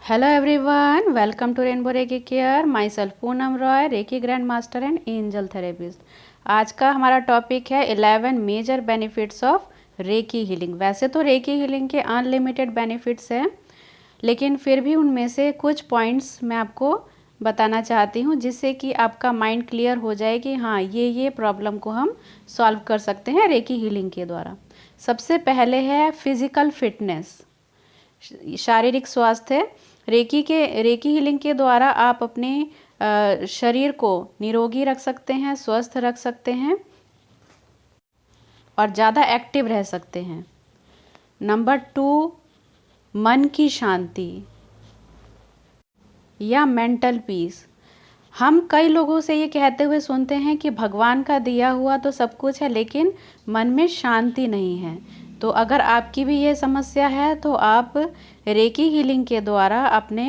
Hello everyone, welcome to Rainbow Reiki Care. Myself Poonam Roy, reiki grand master and angel therapist. आज का हमारा topic है 11 major benefits of reiki healing. वैसे तो reiki healing के unlimited benefits हैं, लेकिन फिर भी उनमें से कुछ पॉइंट्स मैं आपको बताना चाहती हूँ, जिससे कि आपका माइंड क्लियर हो जाए कि हाँ, ये प्रॉब्लम को हम सॉल्व कर सकते हैं रेकी हीलिंग के द्वारा। सबसे पहले है फिजिकल फिटनेस, शारीरिक स्वास्थ्य। रेकी हीलिंग के द्वारा आप अपने शरीर को निरोगी रख सकते हैं, स्वस्थ रख सकते हैं और ज़्यादा एक्टिव रह सकते हैं। नंबर 2, मन की शांति या मेंटल पीस। हम कई लोगों से ये कहते हुए सुनते हैं कि भगवान का दिया हुआ तो सब कुछ है, लेकिन मन में शांति नहीं है। तो अगर आपकी भी ये समस्या है तो आप रेकी हीलिंग के द्वारा अपने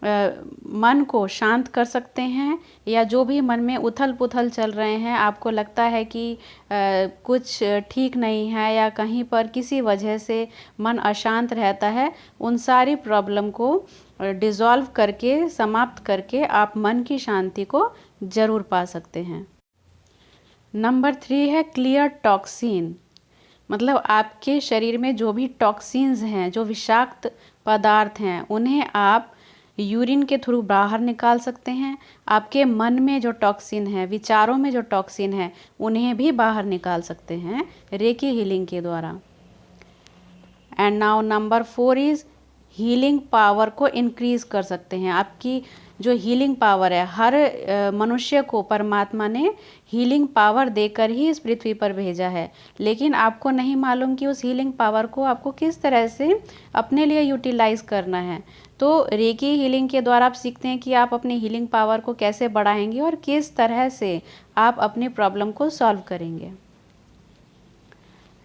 मन को शांत कर सकते हैं, या जो भी मन में उथल पुथल चल रहे हैं, आपको लगता है कि कुछ ठीक नहीं है या कहीं पर किसी वजह से मन अशांत रहता है, उन सारी प्रॉब्लम को डिज़ोल्व करके, समाप्त करके आप मन की शांति को ज़रूर पा सकते हैं। नंबर 3 है क्लियर टॉक्सिन। मतलब आपके शरीर में जो भी टॉक्सिन्स हैं, जो विषाक्त पदार्थ हैं, उन्हें आप यूरिन के थ्रू बाहर निकाल सकते हैं। आपके मन में जो टॉक्सिन है, विचारों में जो टॉक्सिन है, उन्हें भी बाहर निकाल सकते हैं रेकी हीलिंग के द्वारा। And now number 4 is healing power को इंक्रीज़ कर सकते हैं। आपकी जो हीलिंग पावर है, हर मनुष्य को परमात्मा ने हीलिंग पावर देकर ही इस पृथ्वी पर भेजा है, लेकिन आपको नहीं मालूम कि उस हीलिंग पावर को आपको किस तरह से अपने लिए यूटिलाइज़ करना है। तो रेकी हीलिंग के द्वारा आप सीखते हैं कि आप अपनी हीलिंग पावर को कैसे बढ़ाएंगे और किस तरह से आप अपनी प्रॉब्लम को सॉल्व करेंगे।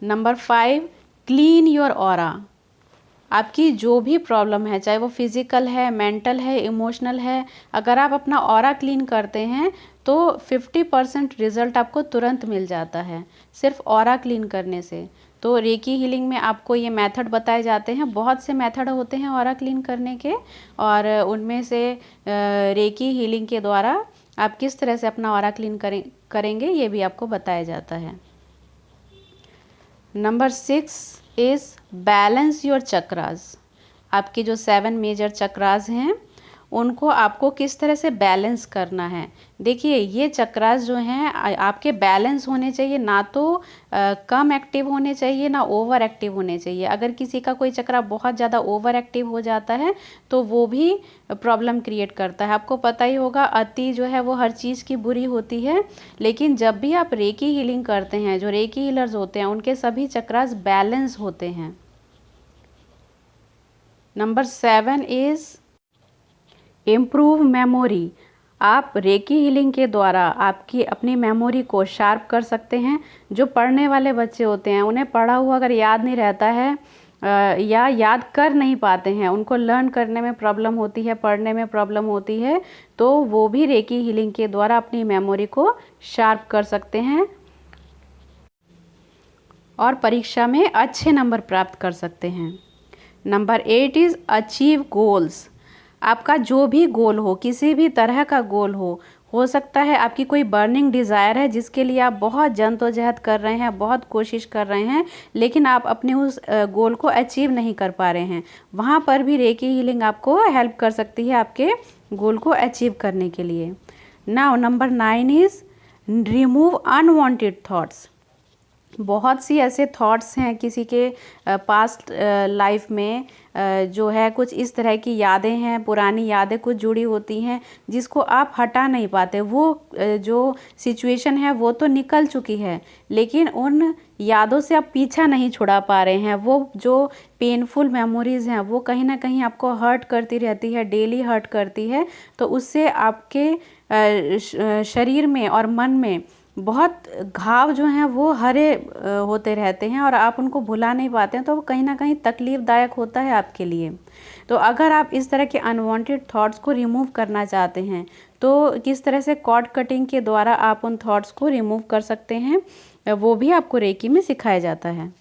Number 5, clean your aura. आपकी जो भी प्रॉब्लम है, चाहे वो फिज़िकल है, मेंटल है, इमोशनल है, अगर आप अपना ऑरा क्लीन करते हैं तो 50% रिज़ल्ट आपको तुरंत मिल जाता है सिर्फ ऑरा क्लीन करने से। तो रेकी हीलिंग में आपको ये मेथड बताए जाते हैं। बहुत से मेथड होते हैं ऑरा क्लीन करने के, और उनमें से रेकी हीलिंग के द्वारा आप किस तरह से अपना ऑरा क्लीन करेंगे ये भी आपको बताया जाता है। Number 6 is balance your chakras. आपके जो 7 मेजर चक्रास हैं, उनको आपको किस तरह से बैलेंस करना है। देखिए, ये चक्रास जो हैं आपके बैलेंस होने चाहिए, ना तो कम एक्टिव होने चाहिए, ना ओवर एक्टिव होने चाहिए। अगर किसी का कोई चक्रा बहुत ज़्यादा ओवर एक्टिव हो जाता है तो वो भी प्रॉब्लम क्रिएट करता है। आपको पता ही होगा, अति जो है वो हर चीज़ की बुरी होती है, लेकिन जब भी आप रेकी हीलिंग करते हैं, जो रेकी हीलर्स होते हैं, उनके सभी चक्रास बैलेंस होते हैं। Number 7 is improve memory. आप रेकी हीलिंग के द्वारा आपकी अपनी मेमोरी को शार्प कर सकते हैं। जो पढ़ने वाले बच्चे होते हैं, उन्हें पढ़ा हुआ अगर याद नहीं रहता है या याद कर नहीं पाते हैं, उनको लर्न करने में प्रॉब्लम होती है, पढ़ने में प्रॉब्लम होती है, तो वो भी रेकी हीलिंग के द्वारा अपनी मेमोरी को शार्प कर सकते हैं और परीक्षा में अच्छे नंबर प्राप्त कर सकते हैं। Number 8 is achieve goals. आपका जो भी गोल हो, किसी भी तरह का गोल हो सकता है आपकी कोई बर्निंग डिज़ायर है जिसके लिए आप बहुत जद्दोजहद कर रहे हैं, बहुत कोशिश कर रहे हैं, लेकिन आप अपने उस गोल को अचीव नहीं कर पा रहे हैं। वहाँ पर भी रेकी हीलिंग आपको हेल्प कर सकती है आपके गोल को अचीव करने के लिए। Now number 9 is remove unwanted thoughts. बहुत सी ऐसे थॉट्स हैं किसी के पास्ट लाइफ में, जो है कुछ इस तरह की यादें हैं, पुरानी यादें कुछ जुड़ी होती हैं जिसको आप हटा नहीं पाते। वो जो सिचुएशन है वो तो निकल चुकी है, लेकिन उन यादों से आप पीछा नहीं छुड़ा पा रहे हैं। वो जो पेनफुल मेमोरीज़ हैं वो कहीं ना कहीं आपको हर्ट करती रहती है, डेली हर्ट करती है। तो उससे आपके शरीर में और मन में बहुत घाव जो हैं वो हरे होते रहते हैं और आप उनको भुला नहीं पाते हैं, तो वो कहीं ना कहीं तकलीफ़दायक होता है आपके लिए। तो अगर आप इस तरह के अनवांटेड थॉट्स को रिमूव करना चाहते हैं तो किस तरह से कॉर्ड कटिंग के द्वारा आप उन थॉट्स को रिमूव कर सकते हैं, वो भी आपको रेकी में सिखाया जाता है।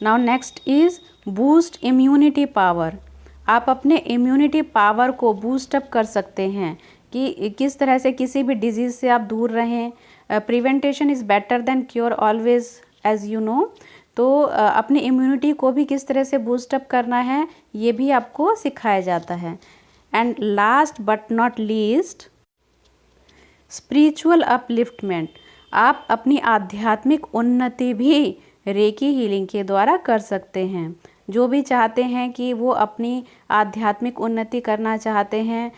Now next is boost immunity power. आप अपने इम्यूनिटी पावर को बूस्ट अप कर सकते हैं कि किस तरह से किसी भी डिजीज़ से आप दूर रहें। Prevention is better than cure always, as you know. तो अपनी इम्यूनिटी को भी किस तरह से बूस्ट अप करना है ये भी आपको सिखाया जाता है। And last but not least, spiritual upliftment. आप अपनी आध्यात्मिक उन्नति भी रेकी हीलिंग के द्वारा कर सकते हैं। जो भी चाहते हैं कि वो अपनी आध्यात्मिक उन्नति करना चाहते हैं,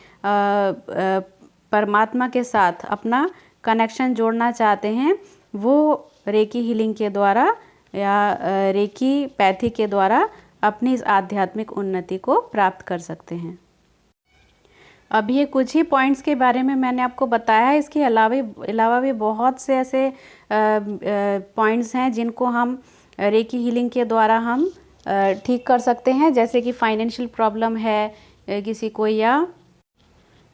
परमात्मा के साथ अपना कनेक्शन जोड़ना चाहते हैं, वो रेकी हीलिंग के द्वारा या रेकी पैथी के द्वारा अपनी इस आध्यात्मिक उन्नति को प्राप्त कर सकते हैं। अब ये कुछ ही पॉइंट्स के बारे में मैंने आपको बताया है। इसके अलावा भी बहुत से ऐसे पॉइंट्स हैं जिनको हम रेकी हीलिंग के द्वारा हम ठीक कर सकते हैं। जैसे कि फाइनेंशियल प्रॉब्लम है किसी को, या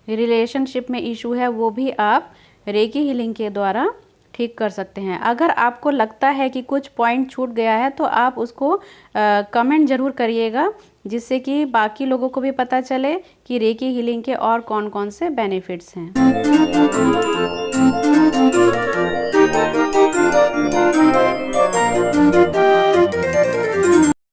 रिलेशनशिप में इशू है, वो भी आप रेकी हीलिंग के द्वारा ठीक कर सकते हैं। अगर आपको लगता है कि कुछ पॉइंट छूट गया है तो आप उसको कमेंट ज़रूर करिएगा, जिससे कि बाकी लोगों को भी पता चले कि रेकी हीलिंग के और कौन कौन से बेनिफिट्स हैं।